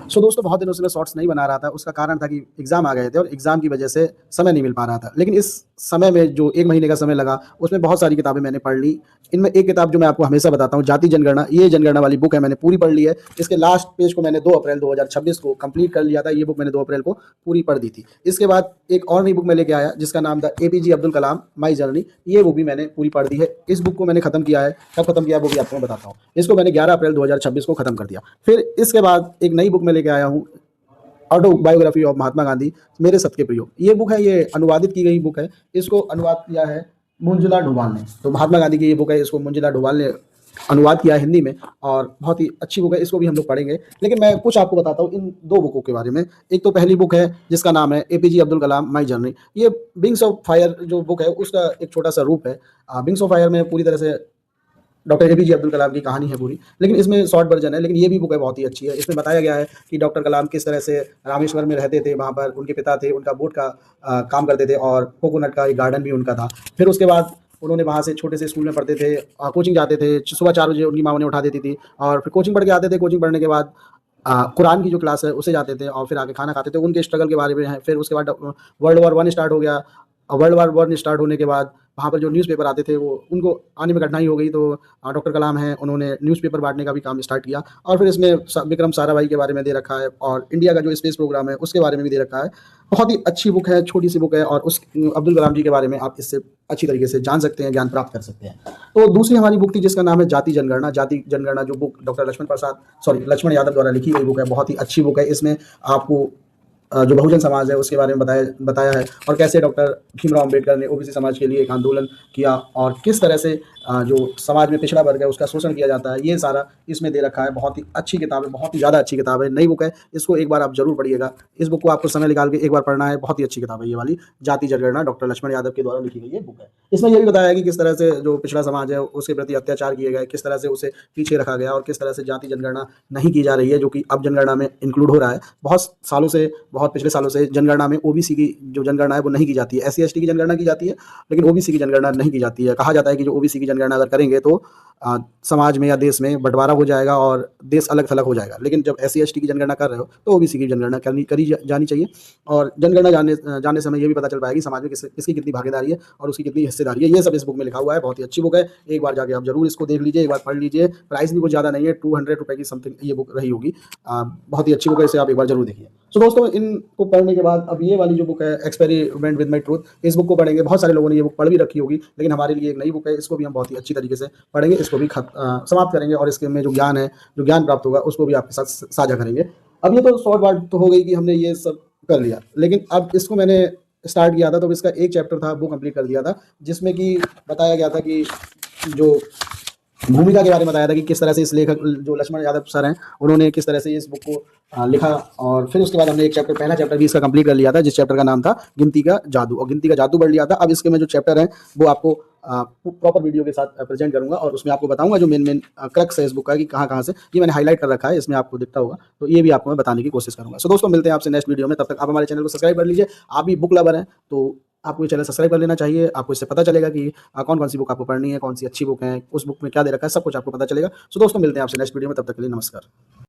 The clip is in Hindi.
सो दोस्तों बहुत दिनों से मैं शॉर्ट्स नहीं बना रहा था। उसका कारण था कि एग्ज़ाम आ गए थे और एग्ज़ाम की वजह से समय नहीं मिल पा रहा था। लेकिन इस समय में जो 1 महीने का समय लगा, उसमें बहुत सारी किताबें मैंने पढ़ ली। इनमें एक किताब जो मैं आपको हमेशा बताता हूँ, जाति जनगणना, ये जनगणना वाली बुक है, मैंने पूरी पढ़ ली है। इसके लास्ट पेज को मैंने 2 अप्रैल 2026 को कंप्लीट कर लिया था। ये बुक मैंने 2 अप्रैल को पूरी पढ़ दी थी। इसके बाद एक और नई बुक मैं लेके आया जिसका नाम था APJ Abdul Kalam my journey. ये बुक भी मैंने पूरी पढ़ दी है। इस बुक को मैंने खत्म किया है। कब खत्म किया वो भी आपको मैं बताता हूँ। इसको मैंने 11 अप्रैल 2026 को खत्म कर दिया। फिर इसके बाद एक नई बुक मैं लेके आया हूँ, ऑटोबायोग्राफी ऑफ महात्मा गांधी, मेरे सत्य प्रयोग। ये बुक है, ये अनुवादित की गई बुक है। इसको अनुवाद किया है मंजुला डोभाल ने। तो महात्मा गांधी की ये बुक है, इसको मंजुला डोभाल ने अनुवाद किया है हिंदी में और बहुत ही अच्छी बुक है। इसको भी हम लोग पढ़ेंगे। लेकिन मैं कुछ आपको बताता हूँ इन 2 बुकों के बारे में। एक तो पहली बुक है जिसका नाम है APJ Abdul Kalam my journey. ये विंग्स ऑफ फायर जो बुक है उसका एक छोटा सा रूप है। विंग्स ऑफ फायर में पूरी तरह से डॉक्टर एपीजे अब्दुल कलाम की कहानी है पूरी, लेकिन इसमें शॉर्ट वर्जन है। लेकिन ये भी बुक है, बहुत ही अच्छी है। इसमें बताया गया है कि डॉक्टर कलाम किस तरह से रामेश्वर में रहते थे, वहाँ पर उनके पिता थे, उनका बोट का काम करते थे और कोकोनट का एक गार्डन भी उनका था। फिर उसके बाद उन्होंने वहाँ से छोटे से स्कूल में पढ़ते थे, कोचिंग जाते थे, सुबह 4 बजे उनकी माँ उन्हें उठा देती थी और फिर कोचिंग पढ़ के आते थे। कोचिंग पढ़ने के बाद कुरान की जो क्लास है उसे जाते थे और फिर आके खाना खाते थे। उनके स्ट्रगल के बारे में है। फिर उसके बाद वर्ल्ड वॉर 1 स्टार्ट हो गया। वर्ल्ड वॉर 1 स्टार्ट होने के बाद वहाँ पर जो न्यूज़पेपर आते थे वो उनको आने में कठिनाई हो गई, तो डॉक्टर कलाम हैं उन्होंने न्यूज़पेपर बाँटने का भी काम स्टार्ट किया। और फिर इसमें विक्रम साराभाई के बारे में दे रखा है और इंडिया का जो स्पेस प्रोग्राम है उसके बारे में भी दे रखा है। बहुत ही अच्छी बुक है, छोटी सी बुक है और उस अब्दुल कलाम जी के बारे में आप इससे अच्छी तरीके से जान सकते हैं, ज्ञान प्राप्त कर सकते हैं। तो दूसरी हमारी बुक थी जिसका नाम है जाति जनगणना। जाति जनगणना जो बुक डॉक्टर लक्ष्मण यादव द्वारा लिखी गई बुक है, बहुत ही अच्छी बुक है। इसमें आपको जो बहुजन समाज है उसके बारे में बताया है और कैसे डॉक्टर भीमराव अम्बेडकर ने ओबीसी समाज के लिए एक आंदोलन किया और किस तरह से जो समाज में पिछड़ा वर्ग है उसका शोषण किया जाता है, ये सारा इसमें दे रखा है। बहुत ही अच्छी किताब है, बहुत ही ज़्यादा अच्छी किताब है, नई बुक है। इसको एक बार आप ज़रूर पढ़िएगा। इस बुक को आपको समय निकाल के एक बार पढ़ना है। बहुत ही अच्छी किताब है ये वाली, जाति जनगणना, डॉक्टर लक्ष्मण यादव के द्वारा लिखी गई ये बुक है। इसमें ये भी बताया है कि किस तरह से जो पिछड़ा समाज है उसके प्रति अत्याचार किए गए, किस तरह से उसे पीछे रखा गया और किस तरह से जाति जनगणना नहीं की जा रही है, जो कि अब जनगणना में इंक्लूड हो रहा है। बहुत पिछले सालों से जनगणना में ओबीसी की जो जनगणना है वो नहीं की जाती है। एससी एसटी की जनगणना की जाती है, लेकिन ओबीसी की जनगणना नहीं की जाती है। कहा जाता है कि जो ओबीसी की जनगणना अगर करेंगे तो समाज में या देश में बंटवारा हो जाएगा और देश अलग थलग हो जाएगा। लेकिन जब एससी एसटी की जनगणना कर रहे हो तो ओबीसी की जनगणना करी जानी चाहिए। और जनगणना जानने समय ये भी पता चल पाएगा कि समाज में किसकी कितनी भागीदारी है और उसकी कितनी हिस्सेदारी है। ये सब इस बुक में लिखा हुआ है। बहुत ही अच्छी बुक है। एक बार जाके आप जरूर इसको देख लीजिए, एक बार पढ़ लीजिए। प्राइस भी कुछ ज़्यादा नहीं है, 200 रुपये की समथिंग ये बुक रही होगी। बहुत ही अच्छी बुक है, इसे आप एक बार जरूर देखिए। तो दोस्तों इनको पढ़ने के बाद अब ये वाली जो बुक है एक्सपेरिमेंट विद माई ट्रूथ, इस बुक को पढ़ेंगे। बहुत सारे लोगों ने ये बुक पढ़ भी रखी होगी, लेकिन हमारे लिए एक नई बुक है। इसको भी हम बहुत ही अच्छी तरीके से पढ़ेंगे, इसको भी समाप्त करेंगे और इसके में जो ज्ञान है, जो ज्ञान प्राप्त होगा उसको भी आपके साथ साझा करेंगे। अब ये तो शॉर्ट बात तो हो गई कि हमने ये सब कर लिया, लेकिन अब इसको मैंने स्टार्ट किया था तो इसका एक चैप्टर था वो कंप्लीट कर दिया था, जिसमें कि बताया गया था कि जो भूमिका के बारे में बताया था कि किस तरह से इस लेखक जो लक्ष्मण यादव सर हैं उन्होंने किस तरह से इस बुक को लिखा। और फिर उसके बाद हमने एक पहला चैप्टर भी इसका कंप्लीट कर लिया था, जिस चैप्टर का नाम था गिनती का जादू, और गिनती का जादू पढ़ लिया था। अब इसके में जो चैप्टर है वो आपको प्रॉपर वीडियो के साथ प्रेजेंट करूंगा और उसमें आपको बताऊंगा जो मेन क्रक्स है इस बुक का कि कहाँ कहाँ से, ये मैंने हाईलाइट कर रखा है, इसमें आपको दिखता होगा, तो ये भी आपको मैं बताने की कोशिश करूंगा। सो दोस्तों मिलते हैं आपसे नेक्स्ट वीडियो में। तब तक आप हमारे चैनल को सब्सक्राइब कर लीजिए। आप भी बुक लवर हैं तो आपको ये चैनल सब्सक्राइब कर लेना चाहिए। आपको इससे पता चलेगा कि कौन कौन सी बुक आपको पढ़नी है, कौन सी अच्छी बुक है, उस बुक में क्या दे रखा है, सब कुछ आपको पता चलेगा। सो दोस्तों मिलते हैं आपसे नेक्स्ट वीडियो में। तब तक के लिए नमस्कार।